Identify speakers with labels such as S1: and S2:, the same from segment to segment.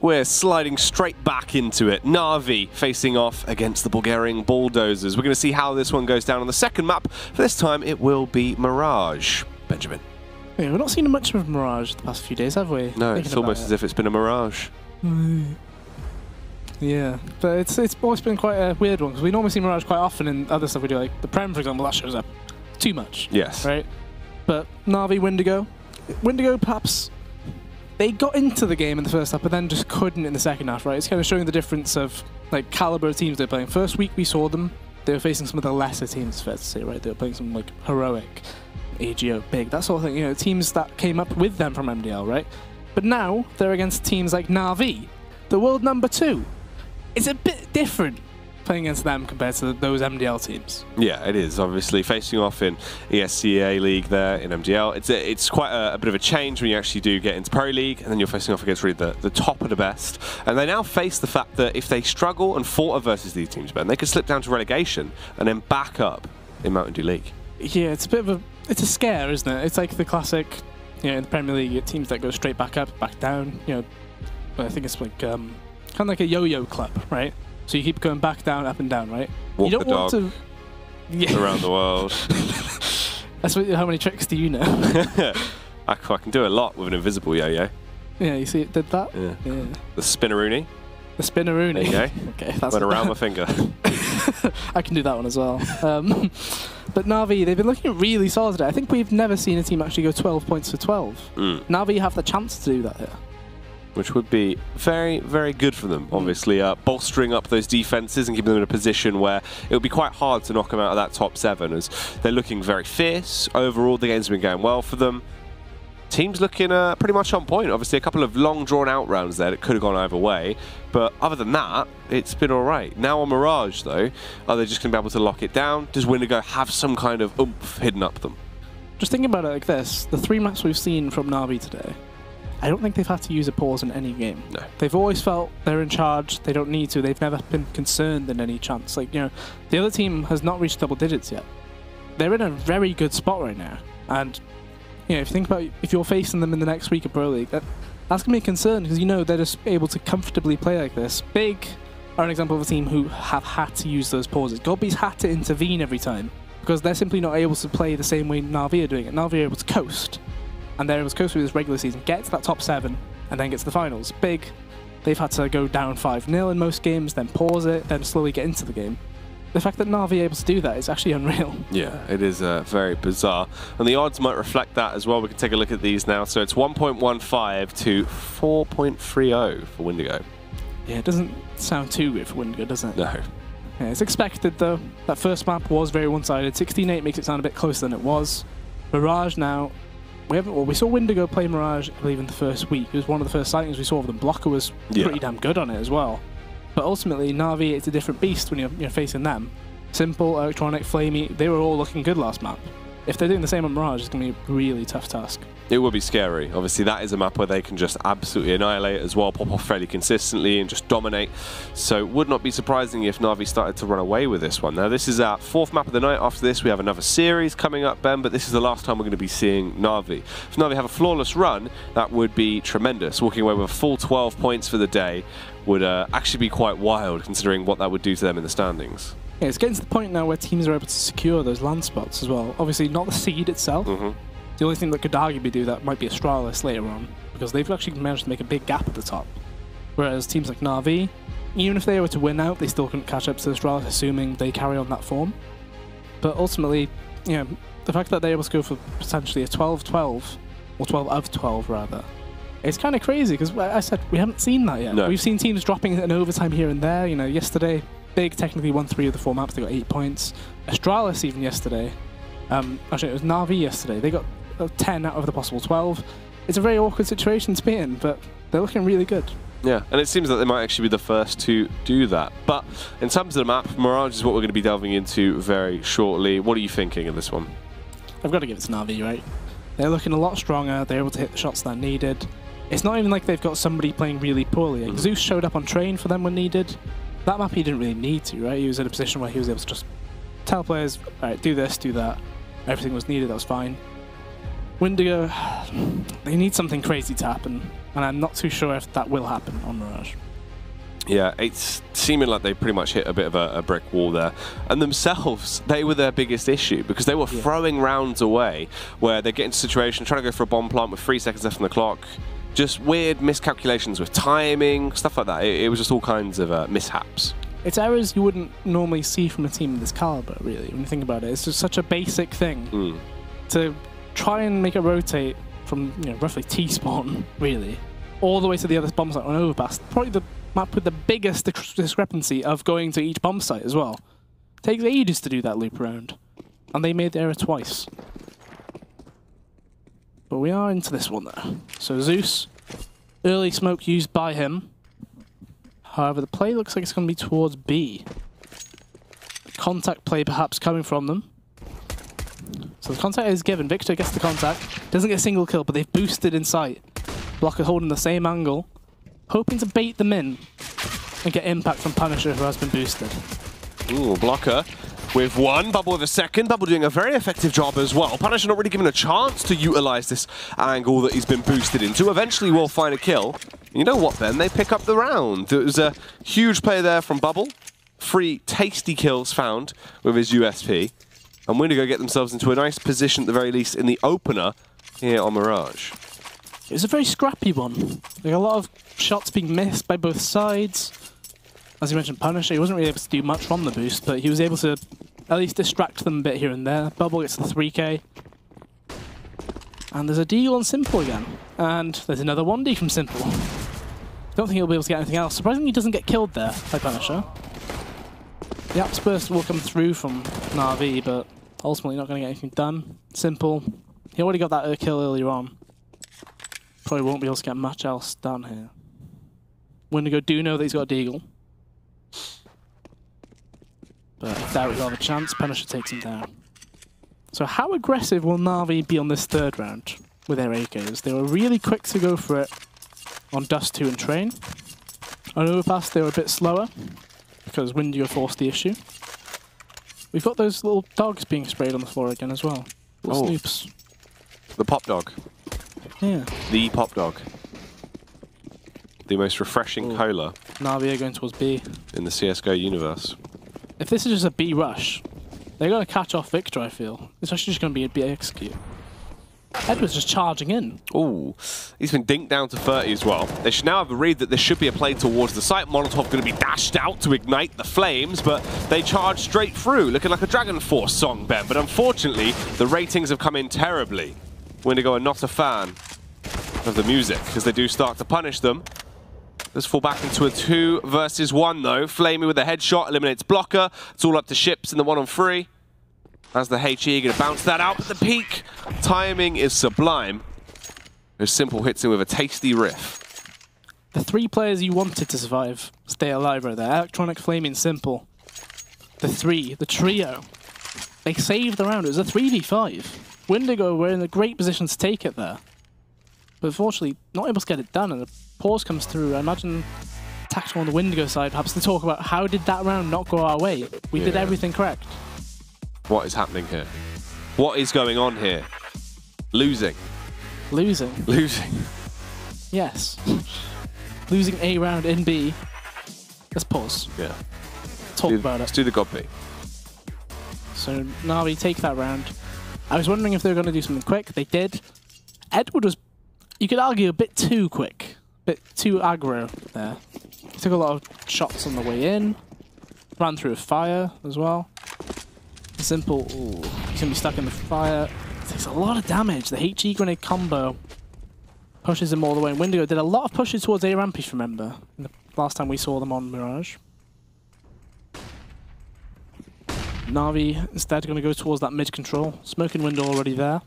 S1: We're sliding straight back into it. NaVi facing off against the Bulgarian Bulldozers. We're going to see how this one goes down on the second map. For this time, it will be Mirage. Benjamin.
S2: Yeah, we've not seen much of Mirage the past few days, have we?
S1: No, it's almost as if it's been a Mirage.
S2: Yeah, but it's always been quite a weird one, because we normally see Mirage quite often in other stuff we do, like the Prem, for example, that shows up too much.
S1: Yes.
S2: Right? But NaVi, Windigo perhaps, they got into the game in the first half, but then just couldn't in the second half, right? It's kind of showing the difference of, like, caliber of teams they're playing. First week we saw them, they were facing some of the lesser teams, fair to say, right? They were playing some, like, Heroic, AGO, Big, that sort of thing, you know, teams that came up with them from MDL, right? But now they're against teams like NaVi, the world number 2. It's a bit different playing against them compared to those MDL teams. Yeah,
S1: it is, obviously. Facing off in ESL League there in MDL, it's quite a bit of a change when you actually do get into Pro League, and then you're facing off against really the top of the best. And they now face the fact that if they struggle and falter versus these teams, Ben, they could slip down to relegation and then back up in Mountain Dew League.
S2: Yeah, it's a bit of it's a scare, isn't it? It's like the classic, you know, in the Premier League, you get teams that go straight back up, back down, you know. I think it's like kind of like a yo-yo club, right? So you keep going back down, up and down, right?
S1: Walk
S2: you don't
S1: the
S2: want
S1: dog
S2: to
S1: around the world.
S2: That's how many tricks do you know?
S1: I can do a lot with an invisible yo-yo.
S2: Yeah, you see it did that?
S1: Yeah.
S2: Yeah.
S1: The spinneroony.
S2: The spinneroony.
S1: There you go.
S2: Okay, that's
S1: went around my finger.
S2: I can do that one as well. But NaVi, they've been looking really solid today. I think we've never seen a team actually go 12 points for 12. NaVi have the chance to do that here.
S1: Which would be very, very good for them, obviously, bolstering up those defenses and keeping them in a position where it would be quite hard to knock them out of that top 7, as they're looking very fierce. Overall, the game's been going well for them. Team's looking pretty much on point. Obviously, a couple of long, drawn-out rounds there that could have gone either way. But other than that, it's been all right. Now on Mirage, though, are they just going to be able to lock it down? Does Windigo have some kind of oomph hidden up them?
S2: Just thinking about it like this, the 3 maps we've seen from NaVi today, I don't think they've had to use a pause in any game.
S1: No.
S2: They've always felt they're in charge, they don't need to, they've never been concerned in any chance. Like, you know, the other team has not reached double digits yet. They're in a very good spot right now. And, you know, if you think about if you're facing them in the next week of Pro League, that's going to be a concern, because you know they're just able to comfortably play like this. Big are an example of a team who have had to use those pauses. Gobby's had to intervene every time, because they're simply not able to play the same way NaVi are doing it. NaVi are able to coast. And they're able to coast through this regular season, get to that top 7, and then get to the finals. Big, they've had to go down 5-0 in most games, then pause it, then slowly get into the game. The fact that NaVi are able to do that is actually unreal.
S1: Yeah, it is very bizarre. And the odds might reflect that as well. We can take a look at these now. So it's 1.15 to 4.30 for Windigo.
S2: Yeah, it doesn't sound too good for Windigo, does it?
S1: No.
S2: Yeah, it's expected, though. That first map was very one-sided. 16-8 makes it sound a bit closer than it was. Mirage now... we saw Windigo play Mirage, I believe, in the first week. It was one of the first sightings we saw of them. Blocker was pretty damn good on it as well. But ultimately, NaVi, it's a different beast when you're facing them. Simple, Electronic, Flamey, they were all looking good last map. If they're doing the same on Mirage, it's going to be a really tough task.
S1: It will be scary. Obviously, that is a map where they can just absolutely annihilate as well, pop off fairly consistently and just dominate. So it would not be surprising if NaVi started to run away with this one. Now, this is our 4th map of the night. After this, we have another series coming up, Ben, but this is the last time we're going to be seeing NaVi. If NaVi have a flawless run, that would be tremendous. Walking away with a full 12 points for the day would actually be quite wild, considering what that would do to them in the standings.
S2: Yeah, it's getting to the point now where teams are able to secure those land spots as well. Obviously, not the seed itself. The only thing that could arguably do that might be Astralis later on, because they've actually managed to make a big gap at the top. Whereas teams like NaVi, even if they were to win out, they still couldn't catch up to Astralis, assuming they carry on that form. But ultimately, you know, the fact that they're able to go for potentially a 12-12, or 12 of 12 rather, it's kind of crazy, because I said we haven't seen that yet.
S1: No.
S2: We've seen teams dropping an overtime here and there. You know, yesterday, Big technically won 3 of the 4 maps, they got 8 points. Astralis even yesterday, actually it was NaVi yesterday, they got 10 out of the possible 12. It's a very awkward situation to be in, but they're looking really good.
S1: Yeah, and it seems that they might actually be the first to do that. But in terms of the map, Mirage is what we're going to be delving into very shortly. What are you thinking of this one?
S2: I've got to give it to NaVi, right? They're looking a lot stronger, they're able to hit the shots that are needed. It's not even like they've got somebody playing really poorly. Like Zeus showed up on train for them when needed. That map he didn't really need to, right? He was in a position where he was able to just tell players, all right, do this, do that. Everything was needed, that was fine. Windigo, they need something crazy to happen, and I'm not too sure if that will happen on Mirage.
S1: Yeah, it's seeming like they pretty much hit a bit of a brick wall there. And themselves, they were their biggest issue because they were throwing rounds away where they get into a situation, trying to go for a bomb plant with 3 seconds left on the clock. Just weird miscalculations with timing, stuff like that. It was just all kinds of mishaps.
S2: It's errors you wouldn't normally see from a team of this caliber, really, when you think about it. It's just such a basic thing to try and make it rotate from roughly T-spawn, really, all the way to the other bomb site on overpass. Probably the map with the biggest discrepancy of going to each bomb site as well. Takes ages to do that loop around, and they made the error twice. But we are into this one though. So Zeus, early smoke used by him. However, the play looks like it's going to be towards B. Contact play perhaps coming from them. So the contact is given. Victor gets the contact. Doesn't get a single kill, but they've boosted in sight. Blocker holding the same angle. Hoping to bait them in and get impact from Punisher, who has been boosted.
S1: Ooh, Blocker with one, Bubble with a second. Bubble doing a very effective job as well. Punisher not really given a chance to utilize this angle that he's been boosted into. Eventually will find a kill. And you know what then? They pick up the round. It was a huge play there from Bubble. 3 tasty kills found with his USP. And Windigo get themselves into a nice position at the very least in the opener here on Mirage.
S2: It was a very scrappy one. Like a lot of shots being missed by both sides. As you mentioned, Punisher, he wasn't really able to do much from the boost, but he was able to at least distract them a bit here and there. Bubble gets the 3k. And there's a deagle on Simple again. And there's another 1D from Simple. Don't think he'll be able to get anything else. Surprisingly, he doesn't get killed there by Punisher. The Axe Burst will come through from NaVi, but ultimately not going to get anything done. Simple. He already got that kill earlier on. Probably won't be able to get much else done here. Windigo do know that he's got a deagle. But if Derek will have a chance, Punisher takes him down. So how aggressive will NaVi be on this third round with their AKs? They were really quick to go for it on Dust 2 and Train. On Overpass they were a bit slower because Windigo forced the issue. We've got those little dogs being sprayed on the floor again as well. Little snoops.
S1: The pop dog.
S2: Yeah.
S1: The pop dog. The most refreshing cola.
S2: NaVi are going towards B.
S1: In the CSGO universe.
S2: If this is just a B rush, they're going to catch off Victor, I feel. It's actually just going to be a B execute. Edward's just charging in.
S1: Ooh, he's been dinked down to 30 as well. They should now have a read that there should be a play towards the site. Molotov going to be dashed out to ignite the flames, but they charge straight through, looking like a Dragon Force song, Ben. But unfortunately, the ratings have come in terribly. Windigo are not a fan of the music, because they do start to punish them. Let's fall back into a 2 versus 1 though. Flamey with a headshot, eliminates Blocker. It's all up to Ships in the 1-on-3. As the HE going to bounce that out, but the peak timing is sublime. As Simple hits him with a tasty riff.
S2: The 3 players you wanted to survive stay alive right there. Electronic, Flaming, Simple. The 3, the trio. They saved the round. It was a 3v5. Windigo were in a great position to take it there. But unfortunately, not able to get it done, and a pause comes through. I imagine Tactical on the Windigo side, perhaps to talk about how did that round not go our way? We did everything correct.
S1: What is happening here? What is going on here? Losing.
S2: Losing?
S1: Losing.
S2: Yes. Losing a round in B. Let's pause.
S1: Yeah.
S2: Talk about it.
S1: Let's do the God B.
S2: So NaVi take that round. I was wondering if they were going to do something quick. They did. Edward was, you could argue, a bit too quick. A bit too aggro there. He took a lot of shots on the way in. Ran through a fire as well. Simple, ooh, he's going to be stuck in the fire. Takes a lot of damage. The HE grenade combo pushes him all the way. And Windigo did a lot of pushes towards A ramp, if you remember, the last time we saw them on Mirage. NaVi instead going to go towards that mid control. Smoking window already there.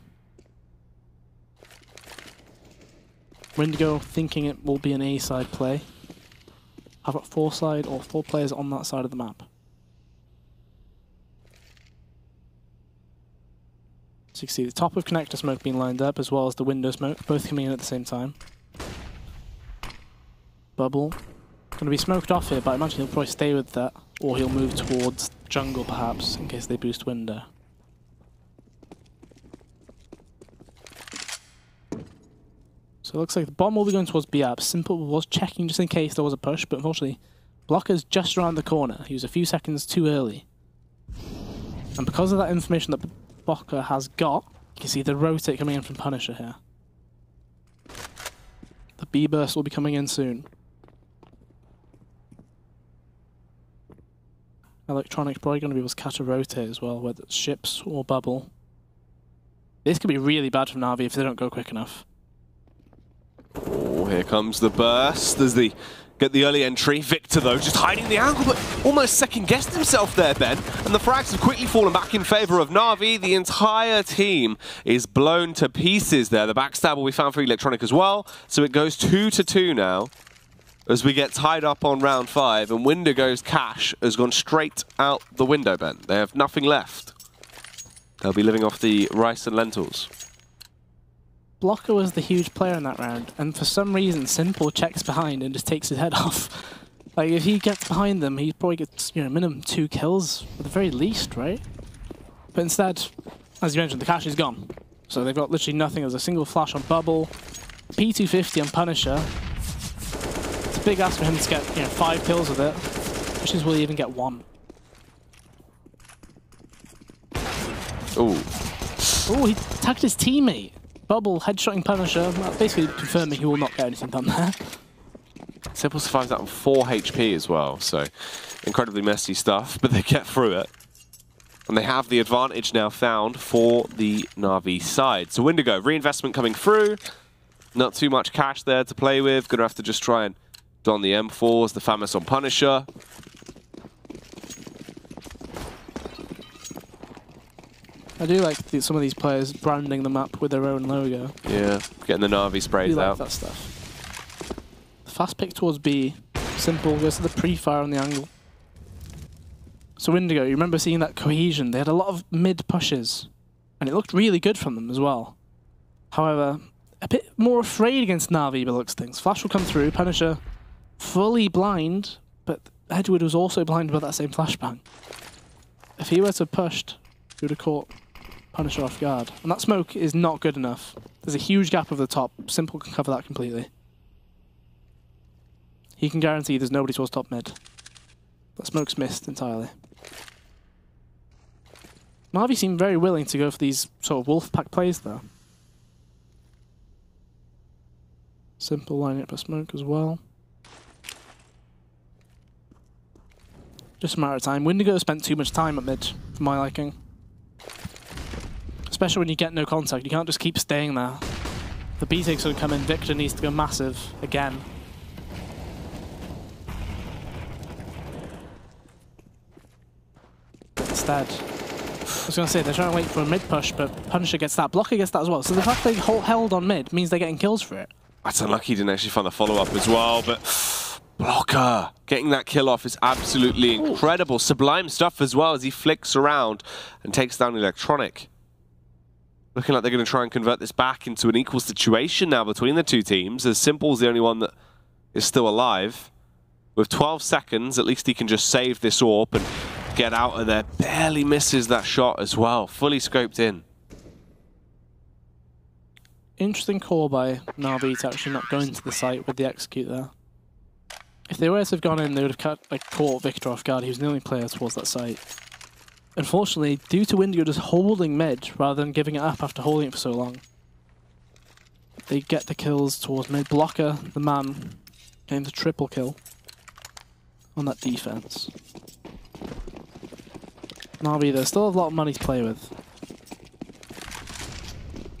S2: Windigo thinking it will be an A side play. I've got 4 side or 4 players on that side of the map. So you can see the top of connector smoke being lined up as well as the window smoke, both coming in at the same time. Bubble. Going to be smoked off here, but I imagine he'll probably stay with that, or he'll move towards jungle perhaps, in case they boost window. So it looks like the bomb will be going towards B up. Simple was checking just in case there was a push, but unfortunately, Blocker's just around the corner. He was a few seconds too early. And because of that information that Blocker has got, you can see the rotate coming in from Punisher here. The B burst will be coming in soon. Electronic probably going to be able to catch a rotate as well, whether it's ships or bubble. This could be really bad for NaVi if they don't go quick enough.
S1: Oh, here comes the burst as they get the early entry. Victor, though, just hiding the angle, but almost second-guessed himself there, Ben. And the frags have quickly fallen back in favor of NaVi. The entire team is blown to pieces there. The backstab will be found for Electronic as well. So it goes 2-2 now as we get tied up on round 5. And Windigo's cash has gone straight out the window, Ben. They have nothing left. They'll be living off the rice and lentils.
S2: Blocker was the huge player in that round, and for some reason, Simple checks behind and just takes his head off. Like, if he gets behind them, he probably gets, you know, minimum 2 kills at the very least, right? But instead, as you mentioned, the cash is gone. So they've got literally nothing. There's a single flash on Bubble, P250 on Punisher. It's a big ask for him to get, you know, 5 kills with it. Which is will he even get 1?
S1: Ooh.
S2: Oh, he tagged his teammate. Bubble headshotting Punisher, basically confirming he will not get anything done there.
S1: Simple survives that on 4 HP as well, so incredibly messy stuff, but they get through it. And they have the advantage now found for the NaVi side. So Windigo, reinvestment coming through. Not too much cash there to play with. Gonna have to just try and don the M4s, the Famous on Punisher.
S2: I do like some of these players branding them up with their own logo.
S1: Yeah, getting the NaVi sprays out.
S2: I like that stuff. The fast pick towards B. Simple goes to the pre-fire on the angle. So Windigo, you remember seeing that cohesion. They had a lot of mid pushes, and it looked really good from them as well. However, a bit more afraid against NaVi by the looks of things. Flash will come through, Punisher fully blind, but Edward was also blind by that same flashbang. If he were to have pushed, he would have caught Punisher off guard. And that smoke is not good enough. There's a huge gap over the top. Simple can cover that completely. He can guarantee there's nobody towards top mid. That smoke's missed entirely. NaVi seemed very willing to go for these sort of wolf pack plays though. Simple lining up a smoke as well. Just a matter of time. Windigo spent too much time at mid, for my liking. Especially when you get no contact, you can't just keep staying there. The B-take's going to come in, Victor needs to go massive again. Instead, I was going to say, they're trying to wait for a mid push, but Punisher gets that, Blocker gets that as well. So the fact they held on mid means they're getting kills for it.
S1: That's unlucky he didn't actually find the follow-up as well, but Blocker getting that kill off is absolutely incredible. Ooh. Sublime stuff as well as he flicks around and takes down Electronic. Looking like they're going to try and convert this back into an equal situation now between the two teams, as Simple's the only one that is still alive. With 12 seconds, at least he can just save this AWP and get out of there. Barely misses that shot as well, fully scoped in.
S2: Interesting call by NaVi to actually not go into the site with the execute there. If they were to have gone in, they would have caught Victor off guard. He was the only player towards that site. Unfortunately, due to Windigo just holding mid rather than giving it up after holding it for so long, they get the kills towards mid. Blocker, the man, getting the triple kill on that defense. NaVi, they still have a lot of money to play with.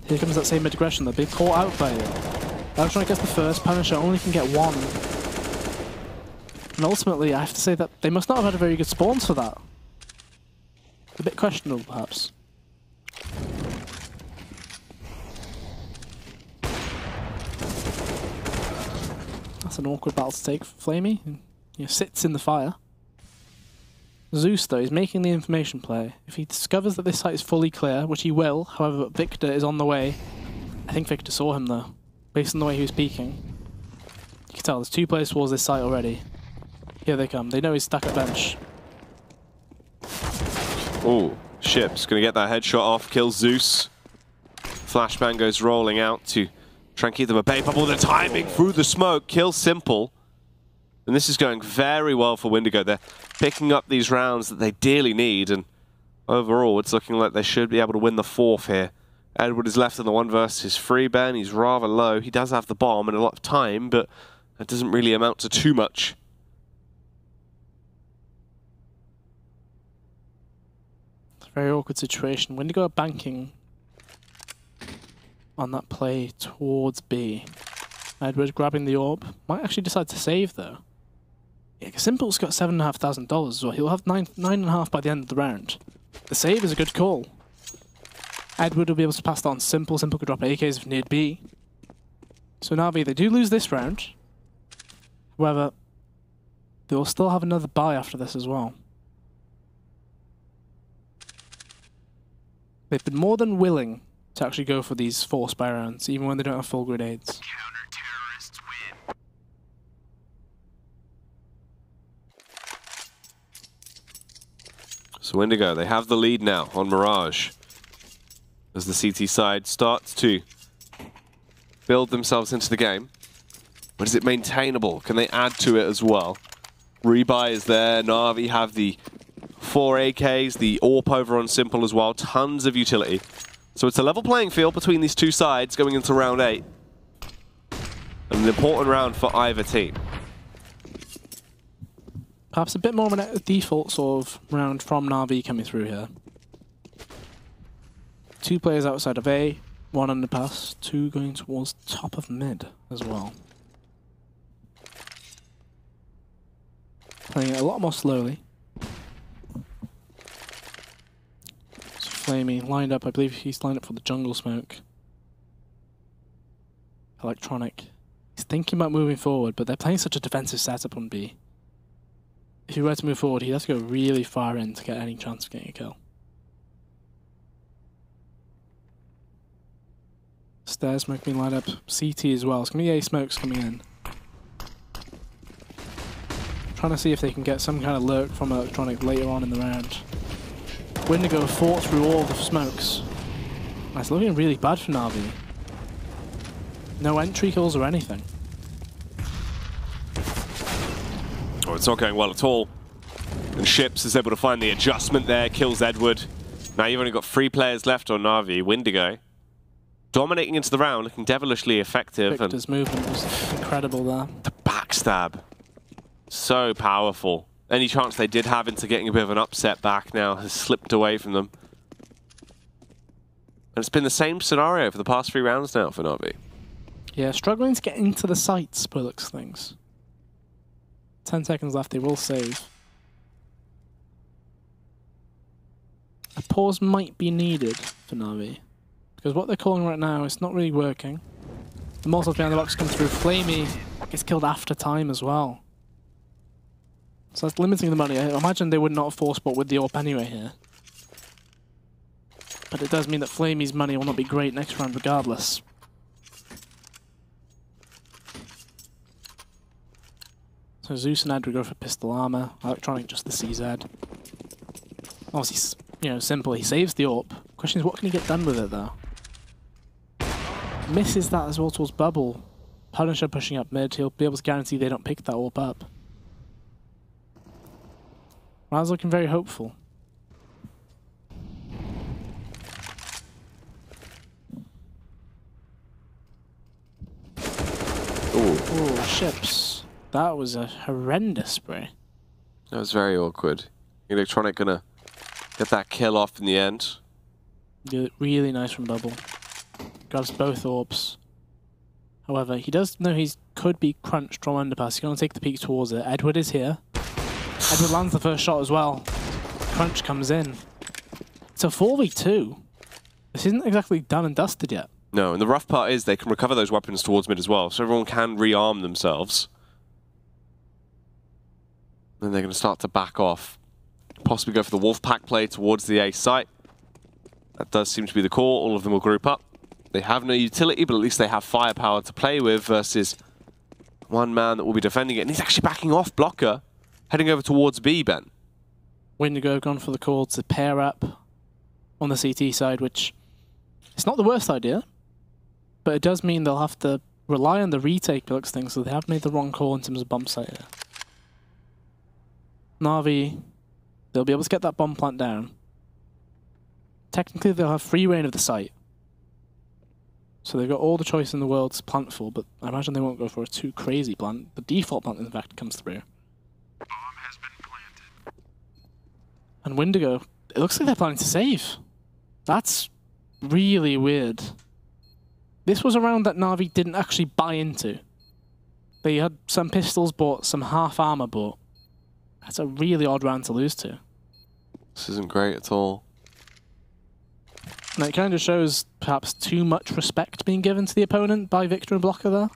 S2: Here comes that same mid aggression. They're being caught out by it. Electronic gets the first, Punisher only can get 1. And ultimately, I have to say that they must not have had a very good spawns for that. A bit questionable, perhaps. That's an awkward battle to take for Flamey. He sits in the fire. Zeus, though, is making the information play. If he discovers that this site is fully clear, which he will, however, Victor is on the way. I think Victor saw him, though, based on the way he was peeking. You can tell there's 2 players towards this site already. Here they come. They know he's stuck at bench.
S1: Oh, Ship's going to get that headshot off, kills Zeus. Flashbang goes rolling out to Try and keep them at bay. Bubble the timing through the smoke. Kill Simple. And this is going very well for Windigo. They're picking up these rounds that they dearly need. And overall, it's looking like they should be able to win the 4th here. Edward is left in the 1 versus 3 Ben. He's rather low. He does have the bomb and a lot of time, but that doesn't really amount to too much.
S2: It's a very awkward situation. Windigo are banking on that play towards B. Edward grabbing the orb. Might actually decide to save, though. Yeah, Simple's got $7,500 as well. He'll have 9.5 by the end of the round. The save is a good call. Edward will be able to pass that on Simple. Simple could drop AKs if need be. So NaVi, they do lose this round. However, they will still have another buy after this as well. They've been more than willing to actually go for these 4 spy rounds, even when they don't have full grenades.
S3: Counter-terrorists win.
S1: So Windigo, they have the lead now on Mirage. As the CT side starts to build themselves into the game. But is it maintainable? Can they add to it as well? Rebuy is there. NaVi have the 4 AKs, the AWP over on Simple as well. Tons of utility. So it's a level playing field between these 2 sides going into round 8. And an important round for either team.
S2: Perhaps a bit more of a default sort of round from NaVi coming through here. 2 players outside of A, 1 underpass, 2 going towards top of mid as well. Playing it a lot more slowly. So Flamey lined up, I believe he's lined up for the jungle smoke. Electronic. He's thinking about moving forward, but they're playing such a defensive setup on B. If he were to move forward, he'd have to go really far in to get any chance of getting a kill. Stairs smoke being lined up. CT as well. It's going to be A smokes coming in. Trying to see if they can get some kind of lurk from Electronic later on in the round. Windigo fought through all the smokes. It's looking really bad for NaVi. No entry kills or anything.
S1: Oh, it's not going well at all. And Ships is able to find the adjustment there, kills Edward. Now you've only got 3 players left on NaVi. Windigo dominating into the round, looking devilishly effective.
S2: Victor's movement was incredible there.
S1: The backstab. So powerful. Any chance they did have into getting a bit of an upset back now has slipped away from them. And it's been the same scenario for the past 3 rounds now for NaVi.
S2: Yeah, struggling to get into the sights, by the looks of things. 10 seconds left, they will save. A pause might be needed for NaVi. Because what they're calling right now is not really working. The Molotov behind the box comes through. Flamey gets killed after time as well. So that's limiting the money. I imagine they would not have forced bought with the AWP anyway here. But it does mean that Flamey's money will not be great next round regardless. So Zeus and Edward go for pistol armor. Electronic just the CZ. Obviously, you know, Simple. He saves the AWP. Question is, what can he get done with it though? Misses that as well towards Bubble. Punisher pushing up mid. He'll be able to guarantee they don't pick that AWP up. Raz looking very hopeful. Ooh, Ships. That was a horrendous spray.
S1: That was very awkward. Electronic gonna get that kill off in the end.
S2: Really nice from Bubble. Grabs both orbs. However, he does know he could be crunched from underpass. He's going to take the peek towards it. Edward is here. Edward lands the first shot as well. Crunch comes in. It's a 4v2. This isn't exactly done and dusted yet.
S1: No, and the rough part is they can recover those weapons towards mid as well, so everyone can rearm themselves. Then they're going to start to back off. Possibly go for the Wolfpack play towards the A site. That does seem to be the call. All of them will group up. They have no utility, but at least they have firepower to play with versus one man that will be defending it. And he's actually backing off Blocker, heading over towards B, Ben.
S2: Windigo have gone for the call to pair up on the CT side, which is not the worst idea. But it does mean they'll have to rely on the retake by looks things, so they have made the wrong call in terms of bomb site here. NaVi, they'll be able to get that bomb plant down. Technically, they'll have free reign of the site. So they've got all the choice in the world to plant for, but I imagine they won't go for a too crazy plant. The default plant, in fact, comes through.
S3: Bomb has been planted.
S2: And Windigo, it looks like they're planning to save. That's really weird. This was a round that NaVi didn't actually buy into. They had some pistols bought, some half armor bought. That's a really odd round to lose to.
S1: This isn't great at all.
S2: And it kind of shows perhaps too much respect being given to the opponent by Victor and Blocker there.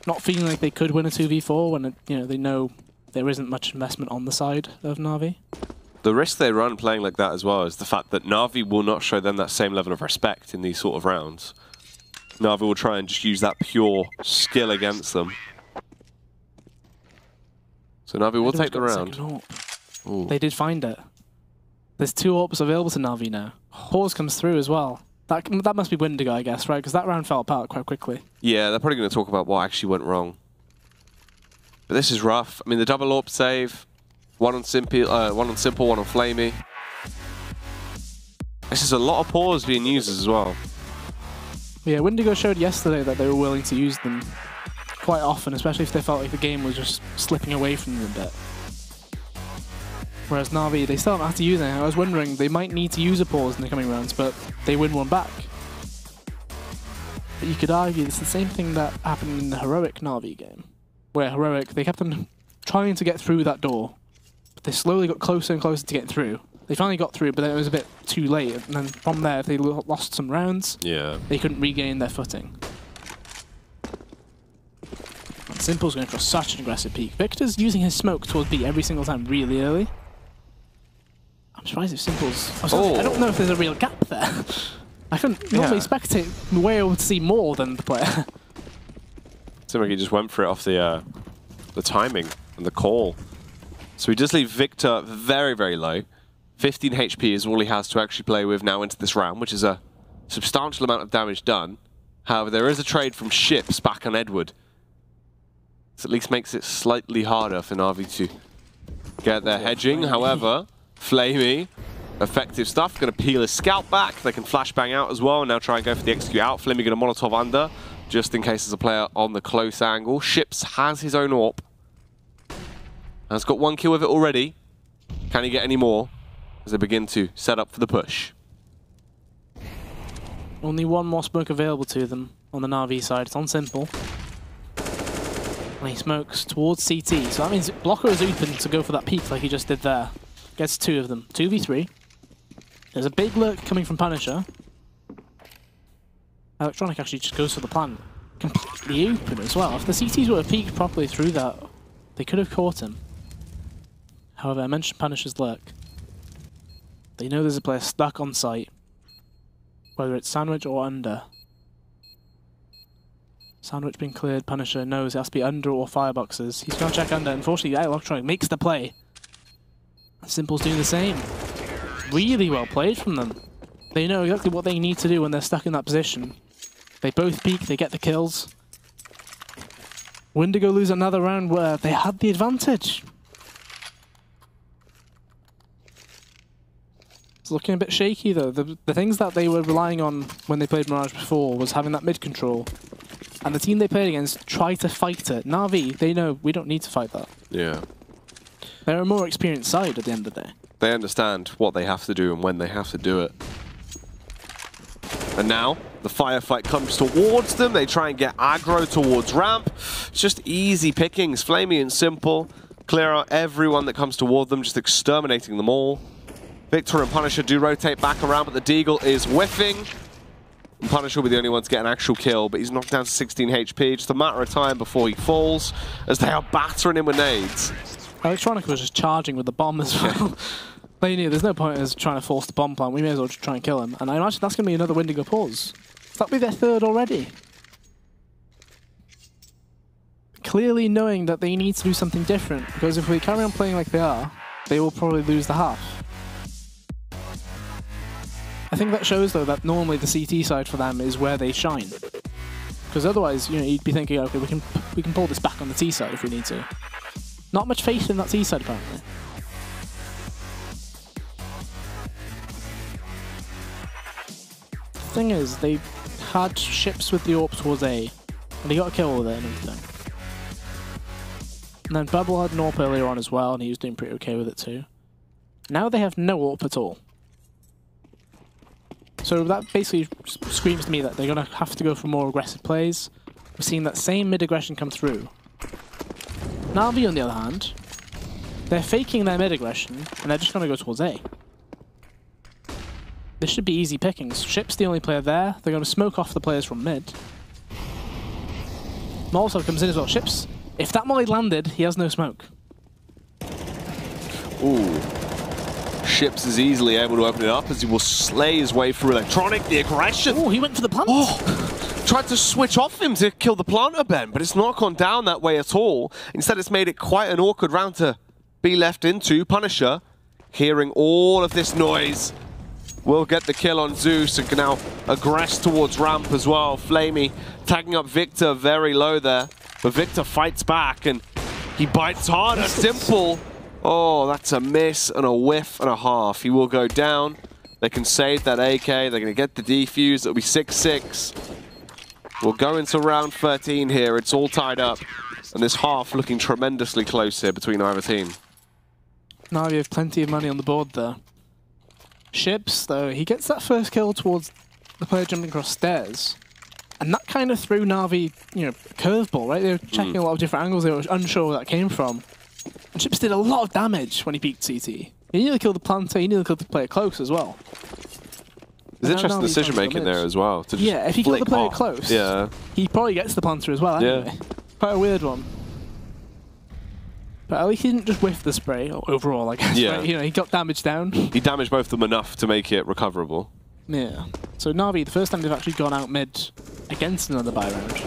S2: Not feeling like they could win a 2v4 when they know there isn't much investment on the side of NaVi.
S1: The risk they run playing like that as well is the fact that NaVi will not show them that same level of respect in these sort of rounds. NaVi will try and just use that pure skill against them. So NaVi will take the round. Ooh.
S2: They did find it. There's 2 AWPs available to NaVi now. Pause comes through as well. That must be Windigo, I guess, right? Because that round fell apart quite quickly.
S1: Yeah, they're probably going to talk about what actually went wrong. But this is rough. I mean, the double AWP save, one on Simple, one on Flamey. This is a lot of pause being used as well.
S2: Yeah, Windigo showed yesterday that they were willing to use them quite often, especially if they felt like the game was just slipping away from them a bit. Whereas NaVi, they still haven't had to use it. I was wondering, they might need to use a pause in the coming rounds, but they win one back. But you could argue it's the same thing that happened in the Heroic NaVi game, where Heroic, they kept on trying to get through that door, but they slowly got closer and closer to getting through. They finally got through, but then it was a bit too late, and then from there, if they lost some rounds, they couldn't regain their footing. And Simple's going for such an aggressive peek. Victor's using his smoke towards B every single time really early. I'm surprised if Simple's... I don't know if there's a real gap there. I couldn't normally spectate way able to see more than the player.
S1: Seemed like he just went for it off the timing and the call. So he does leave Victor very, very low. 15 HP is all he has to actually play with now into this round, which is a substantial amount of damage done. However, there is a trade from Ships back on Edward. This at least makes it slightly harder for NaVi to get their hedging. However, Flamey, effective stuff. Going to peel his scout back. They can flashbang out as well and now try and go for the execute out. Flamey going to Molotov under, just in case there's a player on the close angle. Ships has his own AWP. Has got 1 kill with it already. Can he get any more as they begin to set up for the push?
S2: Only 1 more smoke available to them on the NaVi side. It's on Simple. And he smokes towards CT. So that means Blocker is open to go for that peek like he just did there. Gets 2 of them. 2v3. There's a big lurk coming from Punisher. Electronic actually just goes for the plant. Completely open as well. If the CTs would have peeked properly through that, they could have caught him. However, I mentioned Punisher's lurk. They know there's a player stuck on site. Whether it's sandwich or under. Sandwich being cleared, Punisher knows it has to be under or fireboxes. He's going to check under. Unfortunately, Electronic makes the play. Simple's doing the same. Really well played from them. They know exactly what they need to do when they're stuck in that position. They both peek, they get the kills. Windigo lose another round where they had the advantage. It's looking a bit shaky though. The things that they were relying on when they played Mirage before was having that mid control. And the team they played against tried to fight it. NaVi, they know we don't need to fight that.
S1: Yeah.
S2: They're a more experienced side at the end of the day.
S1: They understand what they have to do and when they have to do it. And now, the firefight comes towards them. They try and get aggro towards ramp. It's just easy pickings. Flamey and Simple clear out everyone that comes toward them, just exterminating them all. Victor and Punisher do rotate back around, but the Deagle is whiffing. And Punisher will be the only one to get an actual kill, but he's knocked down to 16 HP. Just a matter of time before he falls, as they are battering him with nades.
S2: Electronic was just charging with the bomb as well. They knew there's no point in us trying to force the bomb plant. We may as well just try and kill him. And I imagine that's going to be another Windigo pause. That'll be their 3rd already. Clearly knowing that they need to do something different, because if we carry on playing like they are, they will probably lose the half. I think that shows, though, that normally the CT side for them is where they shine. Because otherwise, you know, you'd be thinking, okay, we can pull this back on the T side if we need to. Not much faith in that T side, apparently. The thing is, they had ships with the AWP towards A, and he got a kill with it and everything. And then Bubble had an AWP earlier on as well, and he was doing pretty okay with it too. Now they have no AWP at all. So that basically screams to me that they're going to have to go for more aggressive plays. We're seeing that same mid-aggression come through. NaVi, on the other hand, they're faking their mid-aggression, and they're just going to go towards A. This should be easy pickings. Ship's the only player there. They're going to smoke off the players from mid. Molotov comes in as well. Ship's, if that molly landed, he has no smoke.
S1: Ooh. Ships is easily able to open it up as he will slay his way through Electronic. The aggression.
S2: Oh, he went for the plant.
S1: Oh, tried to switch off him to kill the planter, Ben, but it's not gone down that way at all. Instead, it's made it quite an awkward round to be left into. Punisher, hearing all of this noise, will get the kill on Zeus and can now aggress towards ramp as well. Flamey tagging up Victor very low there, but Victor fights back and he bites harder. Simple. Oh, that's a miss and a whiff and a half. He will go down. They can save that AK. They're going to get the defuse. It'll be 6-6. We'll go into round 13 here. It's all tied up. And this half looking tremendously close here between either team.
S2: Now you have plenty of money on the board there. Ships, though, he gets that first kill towards the player jumping across stairs. And that kind of threw NaVi, you know, a curveball, right? They were checking a lot of different angles. They were unsure where that came from. And Chips did a lot of damage when he peeked CT. He nearly killed the planter, he nearly killed the player close as well.
S1: There's interesting decision making there as well. To just
S2: if he killed the player close, he probably gets the planter as well anyway. Quite a weird one. But at least he didn't just whiff the spray, overall, I guess.
S1: Yeah.
S2: Right? You know, he got damage down.
S1: He damaged both of them enough to make it recoverable.
S2: Yeah. So NaVi, the first time they've actually gone out mid against another buy round.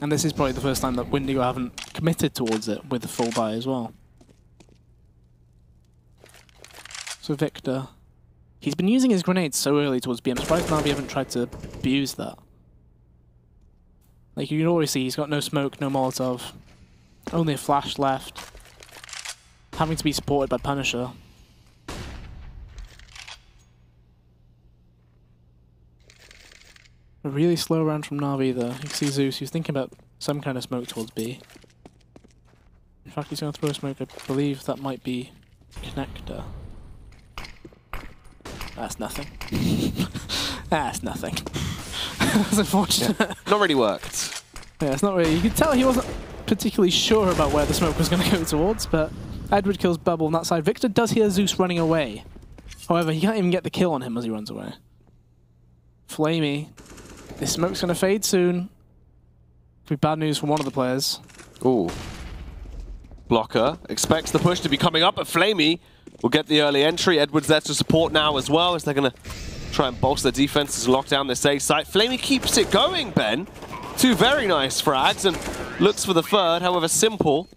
S2: And this is probably the first time that Windigo haven't committed towards it with the full buy as well. So Victor, he's been using his grenades so early towards B. I'm surprised NaVi haven't tried to abuse that. Like, you can already see he's got no smoke, no Molotov. Only a flash left. Having to be supported by Punisher. A really slow round from NaVi there. You can see Zeus, he's thinking about some kind of smoke towards B. In fact, he's going to throw a smoke. I believe that might be Connector. That's nothing. That's nothing. That's unfortunate.
S1: Yeah. Not really worked.
S2: Yeah, it's not really. You could tell he wasn't particularly sure about where the smoke was going to go towards, but Edward kills Bubble on that side. Victor does hear Zeus running away. However, he can't even get the kill on him as he runs away. Flamey. This smoke's going to fade soon. Could be bad news for one of the players.
S1: Ooh. Blocker expects the push to be coming up, but Flamey will get the early entry. Edwards there to support now as well, as they're going to try and bolster their defenses, lock down this A site. Flamey keeps it going, Ben. Two very nice frags and looks for the third. However, Simple,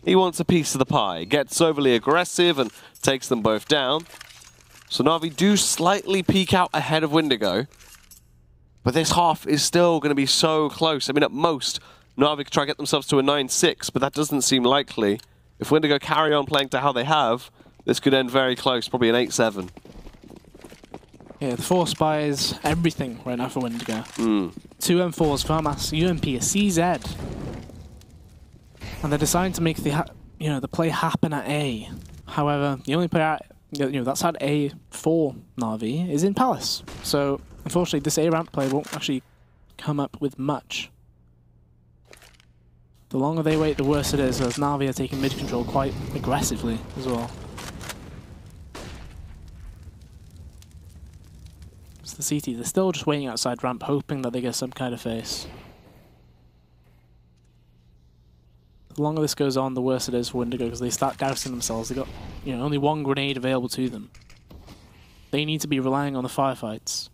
S1: he wants a piece of the pie. Gets overly aggressive and takes them both down. So NaVi do slightly peek out ahead of Windigo. But this half is still going to be so close. I mean, at most, NaVi could try to get themselves to a 9-6, but that doesn't seem likely. If Windigo carry on playing to how they have, this could end very close, probably an 8-7.
S2: Yeah, the 4 spies, everything right now for Windigo. 2 M4s, Farmas, UMP, a CZ. And they're deciding to make the play happen at A. However, the only player that's had A for NaVi is in Palace. So unfortunately, this A ramp play won't actually come up with much. The longer they wait, the worse it is, as NaVi are taking mid control quite aggressively as well. It's the CT. They're still just waiting outside ramp, hoping that they get some kind of face. The longer this goes on, the worse it is for Windigo, because they start dousing themselves. They've got only one grenade available to them. They need to be relying on the firefights.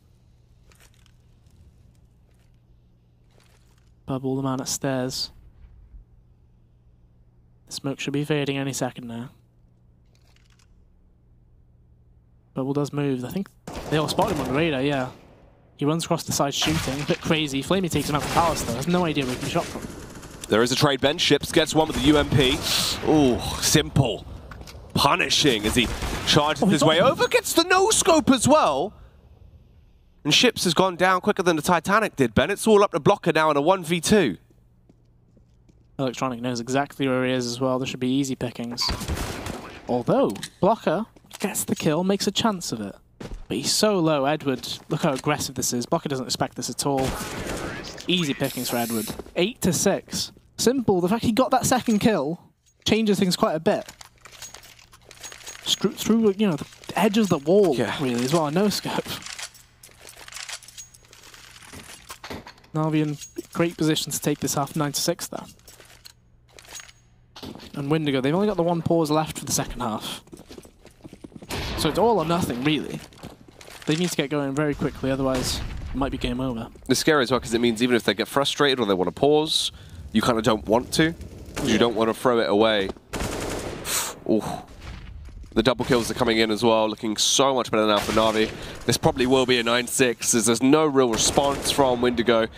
S2: Bubble, the man at stairs. The smoke should be fading any second now. Bubble does move. I think they all spotted him on the radar, yeah. He runs across the side shooting, a bit crazy. Flamey takes him out for power still. Has no idea where he can shot from.
S1: There is a trade bench. Ships gets one with the UMP. Ooh, simple. Punishing as he charges his way over. Gets the no-scope as well. And Ships has gone down quicker than the Titanic did, Ben. It's all up to Blocker now in a 1v2.
S2: Electronic knows exactly where he is as well. There should be easy pickings. Although, Blocker gets the kill, makes a chance of it. But he's so low, Edward. Look how aggressive this is. Blocker doesn't expect this at all. Easy pickings for Edward. 8-6. Simple. The fact he got that second kill changes things quite a bit. Through, you know, the edge of the wall, really, as well. No scope. NaVi in great position to take this half 9-6 there. And Windigo, they've only got the one pause left for the second half. So it's all or nothing, really. They need to get going very quickly, otherwise it might be game over.
S1: It's scary as well, because it means even if they get frustrated or they want to pause, you kind of don't want to. Because you don't want to throw it away. Ooh. The double kills are coming in as well, looking so much better now for NaVi. This probably will be a 9-6, as there's no real response from Windigo.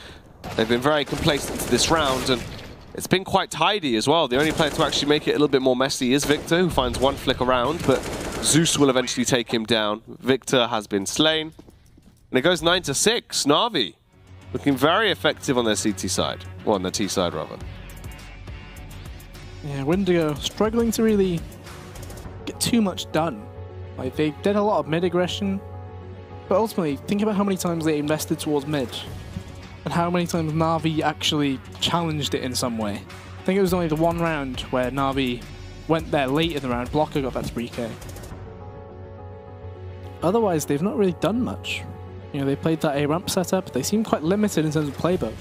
S1: They've been very complacent to this round, and it's been quite tidy as well. The only player to actually make it a little bit more messy is Victor, who finds one flick around, but Zeus will eventually take him down. Victor has been slain, and it goes 9-6. NaVi looking very effective on their CT side, or on their T side rather.
S2: Yeah, Windigo struggling to really get too much done. Like, they did a lot of mid aggression, but ultimately, think about how many times they invested towards mid, and how many times NaVi actually challenged it in some way. I think it was only the one round where NaVi went there late in the round. Blocker got that 3k. Otherwise, they've not really done much. You know, they played that A-ramp setup. They seem quite limited in terms of playbook.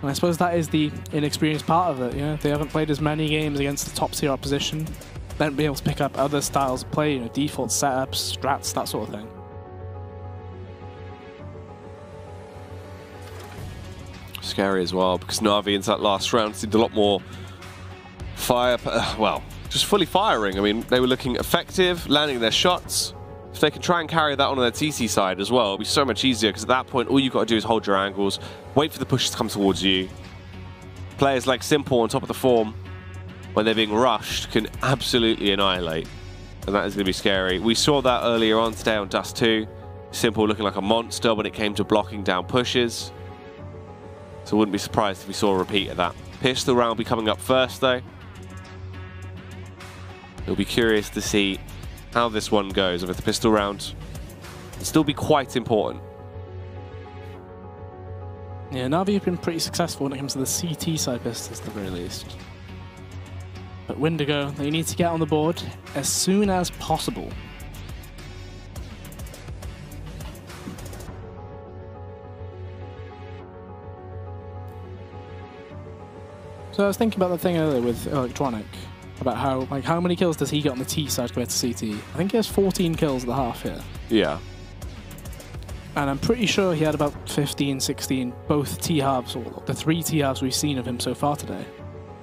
S2: And I suppose that is the inexperienced part of it. You know, they haven't played as many games against the top tier opposition. They haven't been able to pick up other styles of play, you know, default setups, strats, that sort of thing.
S1: Scary as well, because NaVi in that last round seemed a lot more fire, well, just fully firing. I mean, they were looking effective, landing their shots. If they can try and carry that on their TC side as well, it'll be so much easier, because at that point, all you've got to do is hold your angles, wait for the pushes to come towards you. Players like Simple on top of the form, when they're being rushed, can absolutely annihilate. And that is going to be scary. We saw that earlier on today on Dust 2. Simple looking like a monster when it came to blocking down pushes. So I wouldn't be surprised if we saw a repeat of that. Pistol round will be coming up first, though. It'll be curious to see how this one goes. With the pistol round, it'll still be quite important.
S2: Yeah, NaVi have been pretty successful when it comes to the CT side pistols, at the very least. But Windigo, they need to get on the board as soon as possible. So I was thinking about the thing earlier with Electronic, about how many kills does he get on the T side compared to CT. I think he has 14 kills at the half here.
S1: Yeah.
S2: And I'm pretty sure he had about 15, 16, both T halves, or the 3 T halves we've seen of him so far today.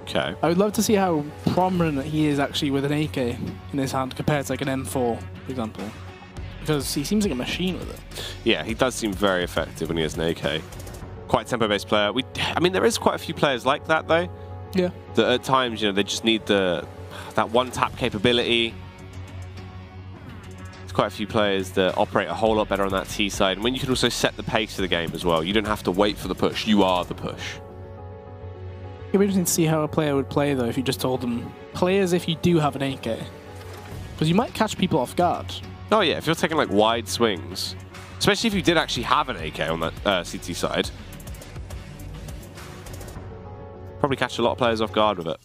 S1: Okay.
S2: I would love to see how prominent he is actually with an AK in his hand compared to like an M4, for example. Because he seems like a machine with it.
S1: Yeah, he does seem very effective when he has an AK. Quite tempo-based player. I mean, there is quite a few players like that, though.
S2: Yeah.
S1: That at times, you know, they just need that one-tap capability. There's quite a few players that operate a whole lot better on that T side. And when you can also set the pace of the game as well, you don't have to wait for the push. You are the push.
S2: It'd be interesting to see how a player would play, though, if you just told them, play as if you do have an AK. Because you might catch people off guard.
S1: Oh, yeah, if you're taking, like, wide swings, especially if you did actually have an AK on that CT side, probably catch a lot of players off guard with it.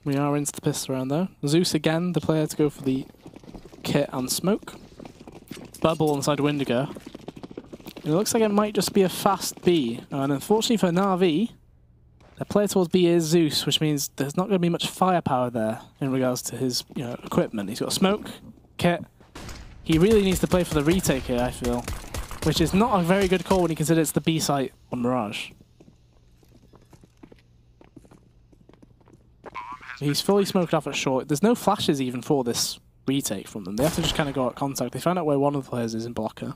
S2: We are into the pistol round, though. Zeus again, the player to go for the kit and smoke. Bubble inside Windigo. It looks like it might just be a fast B. And unfortunately for NaVi, the player towards B is Zeus, which means there's not going to be much firepower there in regards to his equipment. He's got smoke, kit. He really needs to play for the retake here, I feel. Which is not a very good call when you consider it's the B site on Mirage. He's fully smoked off at short. There's no flashes even for this retake from them. They have to just kind of go at contact. They found out where one of the players is in blocker.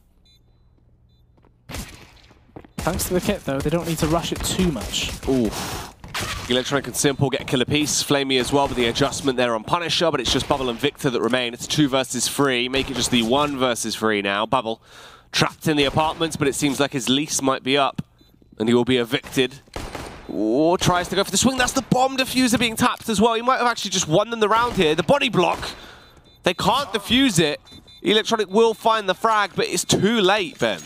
S2: Thanks to the kit, though, they don't need to rush it too much.
S1: Oof. Electronic and Simple get a kill apiece. Flamey as well with the adjustment there on Punisher, but it's just Bubble and Victor that remain. It's 2 versus 3. Make it just the 1 versus 3 now. Bubble trapped in the apartments, but it seems like his lease might be up, and he will be evicted. Or tries to go for the swing. That's the bomb diffuser being tapped as well. He might have actually just won them the round here. The body block. They can't defuse it. Electronic will find the frag, but it's too late, Ben.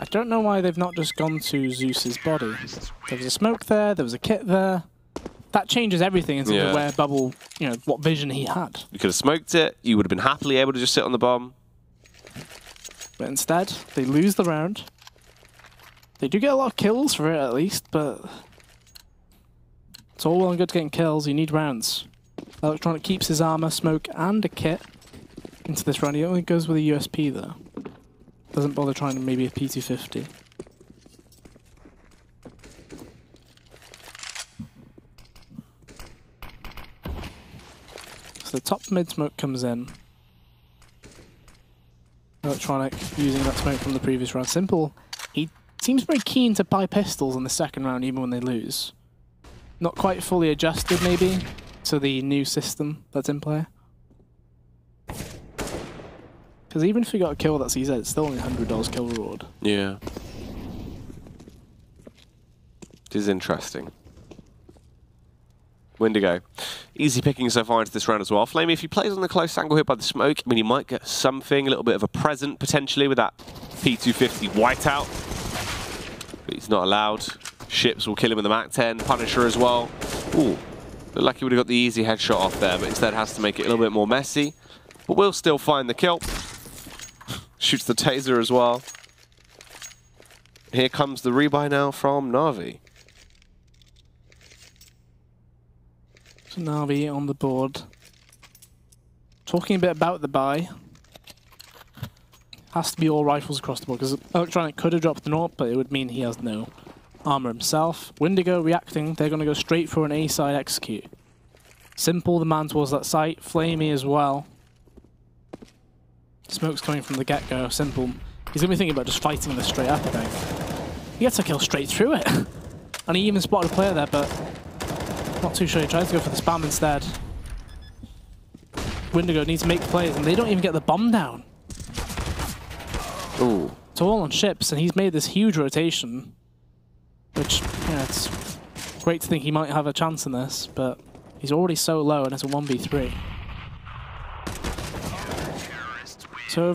S2: I don't know why they've not just gone to Zeus's body. There was a smoke there, there was a kit there. That changes everything in terms of where Bubble, you know, what vision he had.
S1: You could have smoked it, you would have been happily able to just sit on the bomb.
S2: But instead, they lose the round. They do get a lot of kills for it at least, but it's all well and good getting kills, you need rounds. Electronic keeps his armor, smoke, and a kit into this round. He only goes with a USP though. Doesn't bother trying to maybe a P250. So the top mid smoke comes in. Electronic using that smoke from the previous round. Simple, he seems very keen to buy pistols in the second round even when they lose. Not quite fully adjusted maybe to the new system that's in play. Because even if you got a kill with that CZ, it's still only $100 kill reward.
S1: Yeah. It is interesting. Windigo. Easy picking so far into this round as well. Flamey, if he plays on the close angle here by the smoke, I mean, he might get something, a little bit of a present potentially with that P250 whiteout. But he's not allowed. Ships will kill him with the MAC-10. Punisher as well. Ooh. Looked like he would have got the easy headshot off there, but instead has to make it a little bit more messy. But will still find the kill. Shoots the taser as well. Here comes the rebuy now from NaVi.
S2: So NaVi on the board. Talking a bit about the buy. Has to be all rifles across the board, because Electronic could have dropped the Naught, but it would mean he has no armor himself. Windigo reacting, they're going to go straight for an A-side execute. Simple, the man towards that site. Flamey as well. Smoke's coming from the get-go. Simple. He's going to be thinking about just fighting this straight up, I think. He gets a kill straight through it. And he even spotted a player there, but not too sure. He tries to go for the spam instead. Windigo needs to make plays, and they don't even get the bomb down.
S1: Ooh.
S2: It's all on ships, and he's made this huge rotation. Which, yeah, it's great to think he might have a chance in this, but he's already so low, and it's a 1v3. So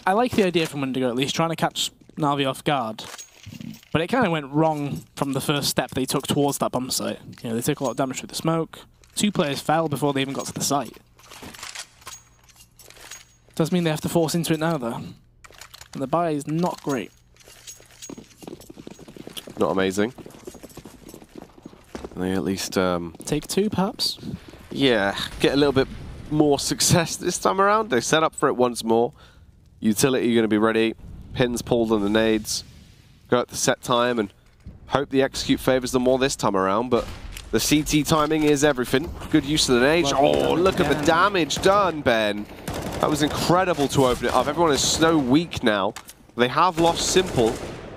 S2: I like the idea from Windigo at least, trying to catch NaVi off guard. But it kind of went wrong from the first step they took towards that bomb site. You know, they took a lot of damage with the smoke. 2 players fell before they even got to the site. Does mean they have to force into it now though. And the buy is not great.
S1: Not amazing. They at least
S2: take 2 perhaps?
S1: Yeah, get a little bit more success this time around. They set up for it once more. Utility going to be ready. Pins pulled on the nades. Go at the set time and hope the execute favors them more this time around, but the CT timing is everything. Good use of the nades. Oh, look at the damage done, Ben. That was incredible to open it up. Everyone is so weak now. They have lost Simple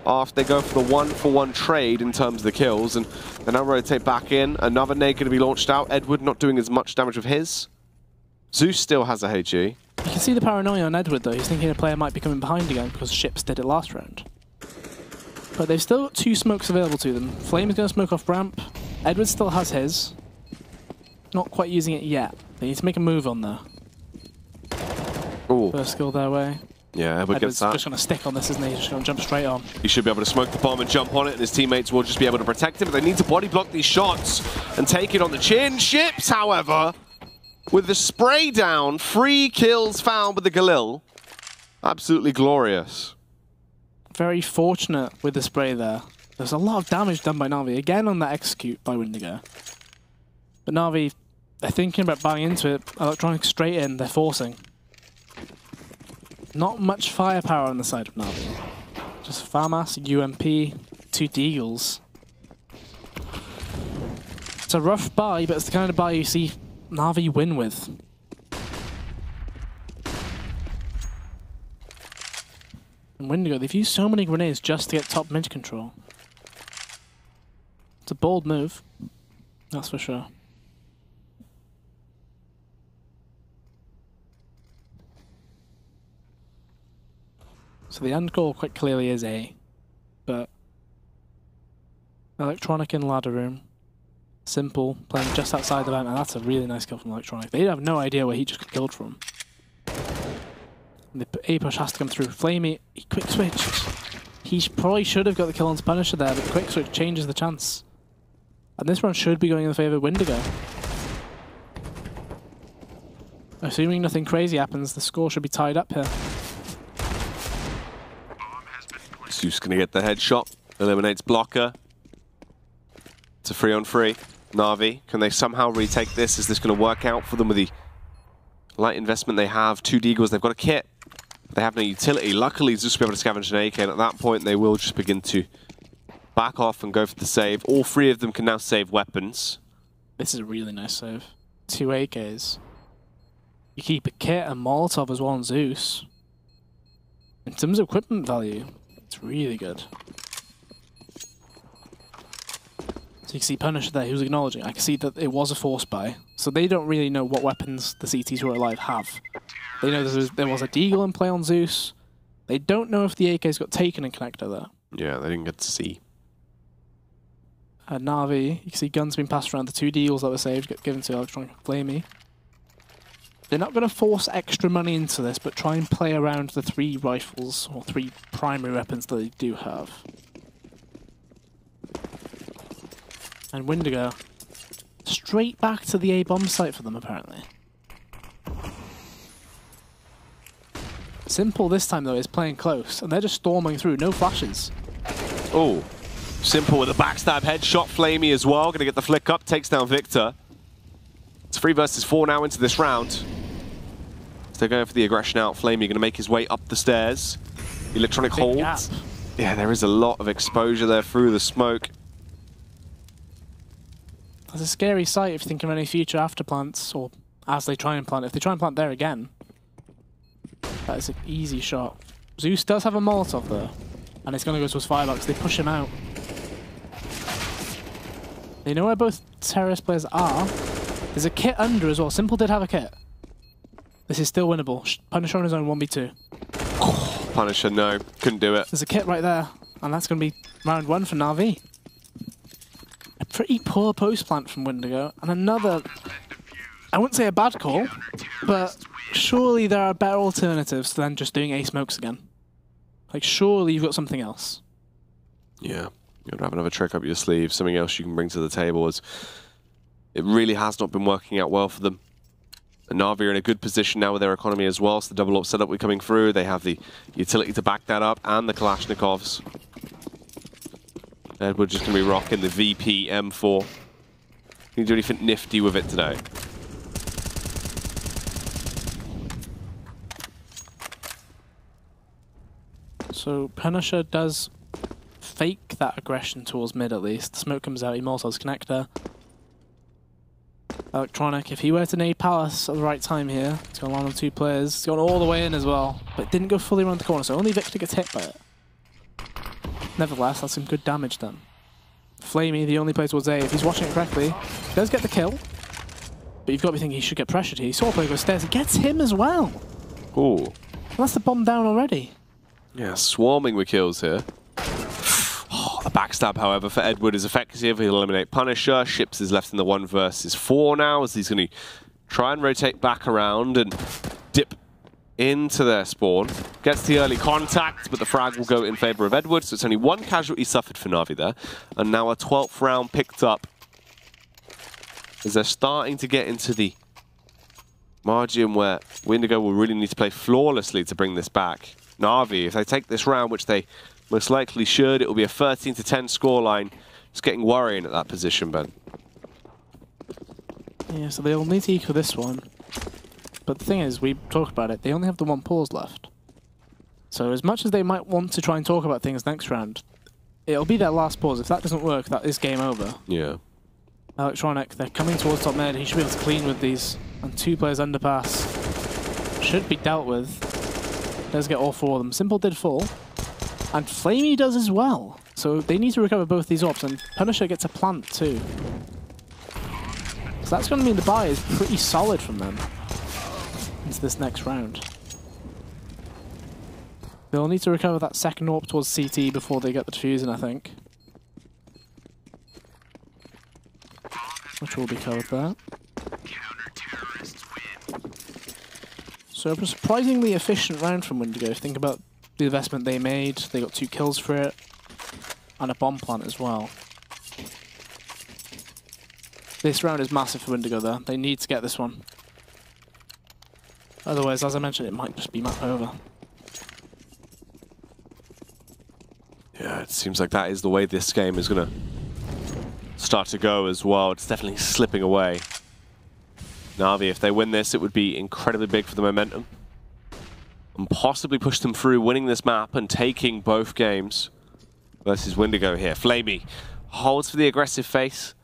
S1: after they go for the 1-for-1 trade in terms of the kills, and they now rotate back in. Another nade going to be launched out. Edward not doing as much damage with his. Zeus still has a HG.
S2: You can see the paranoia on Edward though. He's thinking a player might be coming behind again because ships did it last round. But they've still got 2 smokes available to them. Flame is going to smoke off ramp. Edward still has his. Not quite using it yet. They need to make a move on there.
S1: Ooh.
S2: First skill their way.
S1: Yeah, Edward gets that.
S2: Just going to stick on this, isn't he? He's just going to jump straight on.
S1: He should be able to smoke the bomb and jump on it, and his teammates will just be able to protect him. But they need to body block these shots and take it on the chin. Ships, however, with the spray down, 3 kills found with the Galil. Absolutely glorious.
S2: Very fortunate with the spray there. There's a lot of damage done by NaVi. Again on that execute by Windigo. But NaVi, they're thinking about buying into it. Electronic straight in, they're forcing. Not much firepower on the side of NaVi. Just FAMAS, UMP, 2 Deagles. It's a rough buy, but it's the kind of buy you see NaVi win with. And Windigo, they've used so many grenades just to get top mid control. It's a bold move, that's for sure. So the end goal quite clearly is A, but Electronic in ladder room. Simple, playing just outside the vent, and that's a really nice kill from Electronic. They have no idea where he just got killed from. And the A push has to come through. Flamey, he quick switched. He probably should have got the kill on Punisher there, but quick switch changes the chance. And this round should be going in the favour of Windigo. Assuming nothing crazy happens, the score should be tied up here.
S1: Zeus going to get the headshot. Eliminates Blocker. It's a 3-on-3. NaVi, can they somehow retake this? Is this going to work out for them with the light investment they have? 2 Deagles, they've got a kit. They have no utility. Luckily, Zeus will be able to scavenge an AK, and at that point they will just begin to back off and go for the save. All 3 of them can now save weapons.
S2: This is a really nice save. 2 AKs. You keep a kit and Molotov as well on Zeus. In terms of equipment value, it's really good. So you can see Punisher there, he was acknowledging. I can see that it was a force buy. So they don't really know what weapons the CTs who are alive have. They know there was a Deagle in play on Zeus. They don't know if the AK's got taken in Connector though.
S1: Yeah, they didn't get to see.
S2: NaVi, you can see guns being passed around. The 2 Deagles that were saved get given to Electronic and Flamey. They're not going to force extra money into this, but try and play around the 3 rifles, or 3 primary weapons that they do have. And Windigo, straight back to the A bomb site for them, apparently. Simple this time, though, is playing close, and they're just storming through, no flashes.
S1: Oh, Simple with a backstab headshot. Flamey as well, going to get the flick up, takes down Victor. It's 3 versus 4 now into this round. So they're going for the aggression out. Flamey going to make his way up the stairs. Electronic holds.
S2: Gap.
S1: Yeah, there is a lot of exposure there through the smoke.
S2: It's a scary sight if you think of any future after plants, or as they try and plant. If they try and plant there again, that is an easy shot. Zeus does have a Molotov though, and it's going to go to his firebox. They push him out. They know where both terrorist players are. There's a kit under as well. Simple did have a kit. This is still winnable. Punisher on his own 1v2.
S1: Oh, Punisher, no. Couldn't do it.
S2: There's a kit right there, and that's going to be round 1 for NaVi. A pretty poor post plant from Windigo, and another, I wouldn't say a bad call, but surely there are better alternatives than just doing A smokes again. Like, surely you've got something else.
S1: Yeah, you gotta have another trick up your sleeve, something else you can bring to the table, as it really has not been working out well for them. And NaVi are in a good position now with their economy as well, so the double up setup we're coming through, they have the utility to back that up, and the Kalashnikovs. Edward just going to be rocking the VP M4. Can you do anything nifty with it today?
S2: So Punisher does fake that aggression towards mid at least. The smoke comes out, he Molotov's Connector. Electronic, if he were to nade Palace at the right time here, it's going to land on 2 players. It's gone all the way in as well, but it didn't go fully around the corner, so only Victor gets hit by it. Nevertheless, that's some good damage done. Flamey, the only player towards A, if he's watching it correctly, he does get the kill, but you've got to be thinking he should get pressured here. He saw a player go stairs, it gets him as well.
S1: Ooh.
S2: And that's the bomb down already.
S1: Yeah, swarming with kills here. Oh, the backstab, however, for Edward is effective. He'll eliminate Punisher. Ships is left in the 1 versus 4 now, as he's going to try and rotate back around and dip into their spawn. Gets the early contact, but the frag will go in favor of Edward, so it's only 1 casualty suffered for NaVi there. And now a 12th round picked up, as they're starting to get into the margin where Windigo will really need to play flawlessly to bring this back. NaVi, if they take this round, which they most likely should, it will be a 13-10 scoreline. It's getting worrying at that position, Ben.
S2: Yeah, so they'll need to equal this one. But the thing is, we talked about it, they only have the 1 pause left. So as much as they might want to try and talk about things next round, it'll be their last pause. If that doesn't work, that is game over.
S1: Yeah.
S2: Electronic, they're coming towards top mid. He should be able to clean with these. And 2 players underpass. Should be dealt with. Does get all 4 of them. Simple did fall. And Flamey does as well. So they need to recover both these orbs. And Punisher gets a plant too. So that's going to mean the buy is pretty solid from them into this next round. They'll need to recover that second orb towards CT before they get the diffusion, I think. Which will be covered there. So a surprisingly efficient round from Windigo. Think about the investment they made. They got 2 kills for it. And a bomb plant as well. This round is massive for Windigo though. They need to get this one. Otherwise, as I mentioned, it might just be map over.
S1: Yeah, it seems like that is the way this game is going to start to go as well. It's definitely slipping away. NaVi, if they win this, it would be incredibly big for the momentum. And possibly push them through winning this map and taking both games versus Windigo here. Flamey holds for the aggressive face,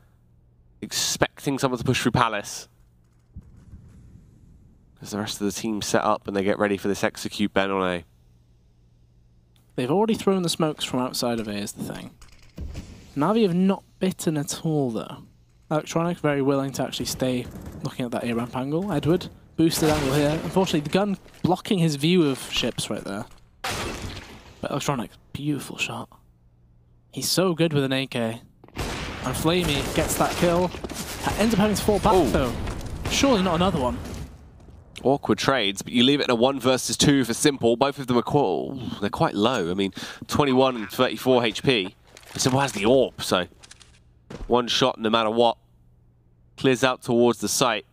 S1: expecting someone to push through Palace. As the rest of the team set up and they get ready for this execute Ben on A.
S2: They've already thrown the smokes from outside of A is the thing. NaVi have not bitten at all though. Electronic very willing to actually stay looking at that A ramp angle. Edward, boosted angle here. Unfortunately, the gun blocking his view of ships right there. But Electronic, beautiful shot. He's so good with an AK. And Flamey gets that kill. Ends up having to fall back though. Surely not another one.
S1: Awkward trades, but you leave it in a 1 versus 2 for Simple. Both of them are they're quite low. I mean, 21 and 34 HP. But Simple has the AWP, so one shot no matter what. Clears out towards the site.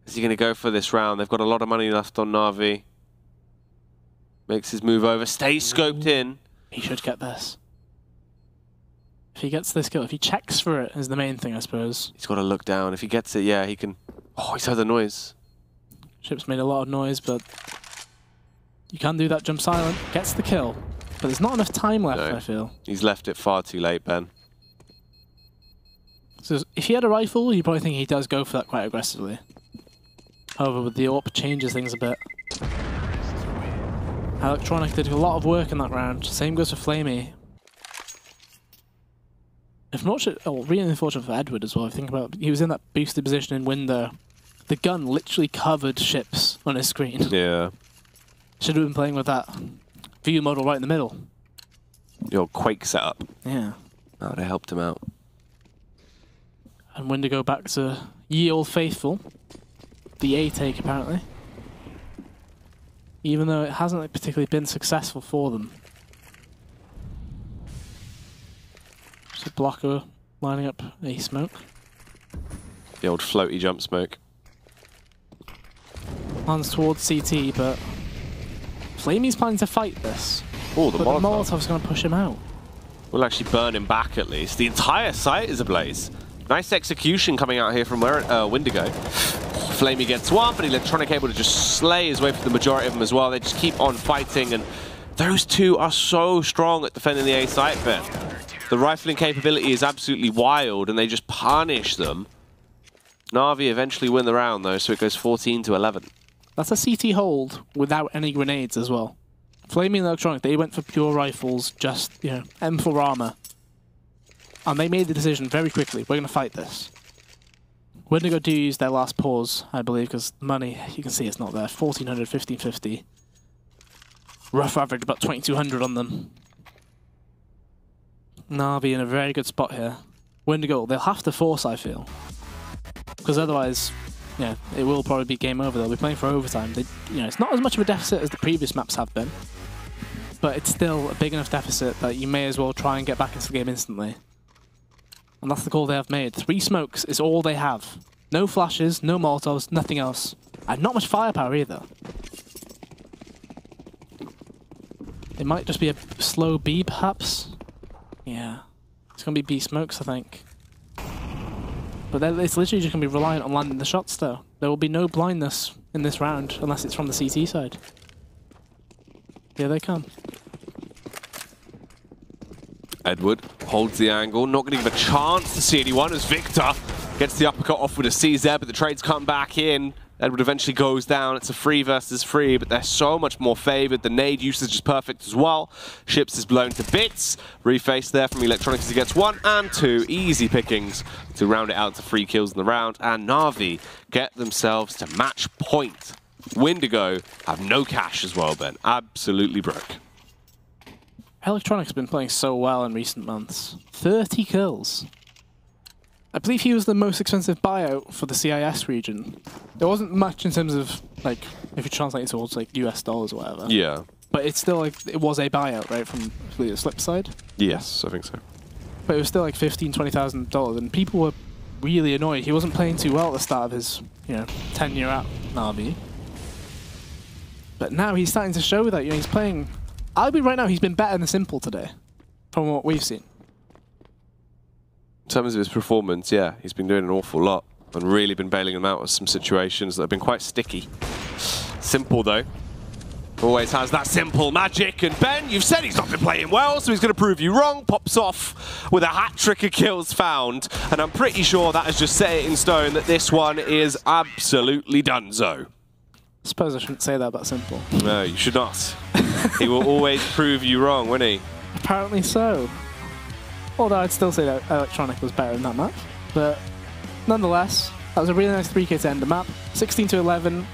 S1: Is he going to go for this round? They've got a lot of money left on NaVi. Makes his move over, stays scoped in.
S2: He should get this. If he gets this kill, if he checks for it is the main thing, I suppose.
S1: He's got to look down. If he gets it, yeah, he can... Oh, he's heard the noise.
S2: Ship's made a lot of noise, but you can do that jump silent. Gets the kill. But there's not enough time left,
S1: No.
S2: I feel.
S1: He's left it far too late, Ben.
S2: So if he had a rifle, you probably think he does go for that quite aggressively. However, with the AWP, changes things a bit. Electronic did a lot of work in that round. Same goes for Flamey. Really unfortunate for Edward as well. If you think about it, he was in that boosted position in window. The gun literally covered ships on his screen.
S1: Yeah.
S2: Should have been playing with that view model right in the middle.
S1: The old Quake setup.
S2: Yeah.
S1: That would have helped him out.
S2: And Windigo back to ye old faithful. The A take apparently. Even though it hasn't particularly been successful for them. Just a blocker lining up a smoke.
S1: The old floaty jump smoke.
S2: Lands towards CT, but Flamey's planning to fight this.
S1: Oh, the
S2: but
S1: Molotov.
S2: the Molotov's going to push him out.
S1: We'll actually burn him back at least. The entire site is ablaze. Nice execution coming out here from Windigo. Flamey gets one, but Electronic able to just slay his way through the majority of them as well. They just keep on fighting, and those two are so strong at defending the A site bit. The rifling capability is absolutely wild, and they just punish them. NaVi eventually win the round, though, so it goes 14-11.
S2: That's a CT hold without any grenades as well. Flamey and Electronic, they went for pure rifles, just, you know, M4 armor. And they made the decision very quickly, we're going to fight this. Windigo do use their last pause, I believe, because money, you can see it's not there. 1,400, 1,550. Rough average, about 2,200 on them. NaVi in a very good spot here. Windigo, they'll have to force, I feel. Because otherwise, yeah, it will probably be game over. They'll be playing for overtime. It's not as much of a deficit as the previous maps have been. But it's still a big enough deficit that you may as well try and get back into the game instantly. And that's the call they have made. 3 smokes is all they have. No flashes, no Molotovs, nothing else. And not much firepower either. It might just be a slow B, perhaps? Yeah. It's going to be B smokes, I think. But it's literally just going to be reliant on landing the shots, though. There will be no blindness in this round, unless it's from the CT side. Here they come.
S1: Edward holds the angle, not going to give a chance to see anyone as Victor gets the uppercut off with a CZ, but the trades come back in. Edward eventually goes down. It's a 3 versus 3, but they're so much more favored. The nade usage is perfect as well. Ships is blown to bits. Reface there from Electronics as he gets 1 and 2 easy pickings to round it out to 3 kills in the round. And NaVi get themselves to match point. Windigo have no cash as well, Ben. Absolutely broke.
S2: Electronics have been playing so well in recent months. 30 kills. I believe he was the most expensive buyout for the CIS region. There wasn't much in terms of, like, if you translate it towards, like, US dollars or whatever.
S1: Yeah.
S2: But it's still, like, it was a buyout, right, from the flip side?
S1: Yes, I think so.
S2: But it was still, like, $15,000, $20,000, and people were really annoyed. He wasn't playing too well at the start of his, you know, tenure at NaVi. But now he's starting to show that, you know, he's playing... I'll be right now, he's been better than Simple today, from what we've seen.
S1: In terms of his performance, yeah, he's been doing an awful lot and really been bailing them out of some situations that have been quite sticky. Simple, though. Always has that simple magic. And Ben, you've said he's not been playing well, so he's going to prove you wrong. Pops off with a hat-trick of kills found. And I'm pretty sure that has just set it in stone that this one is absolutely donezo.
S2: I suppose I shouldn't say that about Simple.
S1: No, you should not. He will always prove you wrong, won't he?
S2: Apparently so. Although I'd still say that Electronic was better in that map. But nonetheless, that was a really nice 3K to end the map. 16-11.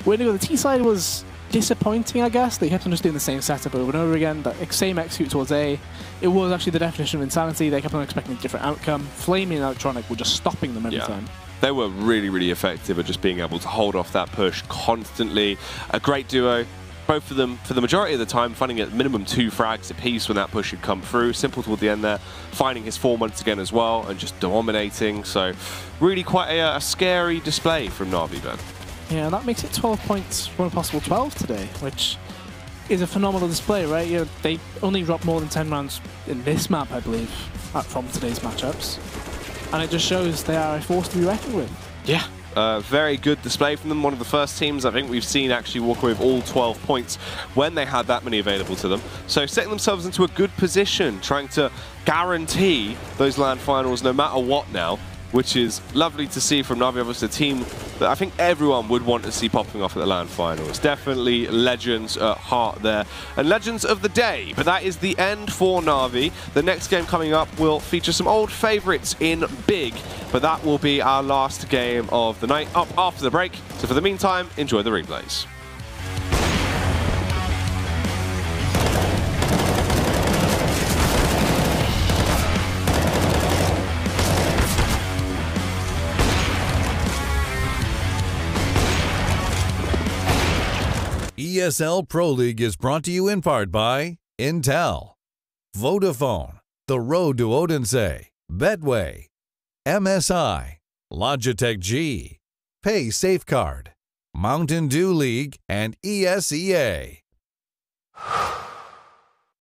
S2: Windigo, the T side was disappointing, I guess. They kept on just doing the same setup over and over again. That same execute towards A. It was actually the definition of insanity. They kept on expecting a different outcome. Flaming and Electronic were just stopping them every time.
S1: They were really, really effective at just being able to hold off that push constantly. A great duo. Both of them, for the majority of the time, finding at minimum 2 frags apiece when that push had come through. Simple toward the end there, finding his form once again as well, and just dominating. So, really quite a scary display from NaVi, Ben.
S2: Yeah, that makes it 12 points from a possible 12 today, which is a phenomenal display, right? You know, they only dropped more than 10 rounds in this map, I believe, from today's matchups. And it just shows they are a force to be reckoned with.
S1: Yeah. Very good display from them. One of the first teams I think we've seen actually walk away with all 12 points when they had that many available to them. So setting themselves into a good position, trying to guarantee those LAN finals no matter what now, which is lovely to see from NaVi. Obviously a team that I think everyone would want to see popping off at the LAN finals. Definitely legends at heart there. And legends of the day, but that is the end for NaVi. The next game coming up will feature some old favourites in Big, but that will be our last game of the night up after the break. So for the meantime, enjoy the replays.
S4: ESL Pro League is brought to you in part by Intel, Vodafone, The Road to Odense, Betway, MSI, Logitech G, Pay Safeguard, Mountain Dew League, and ESEA.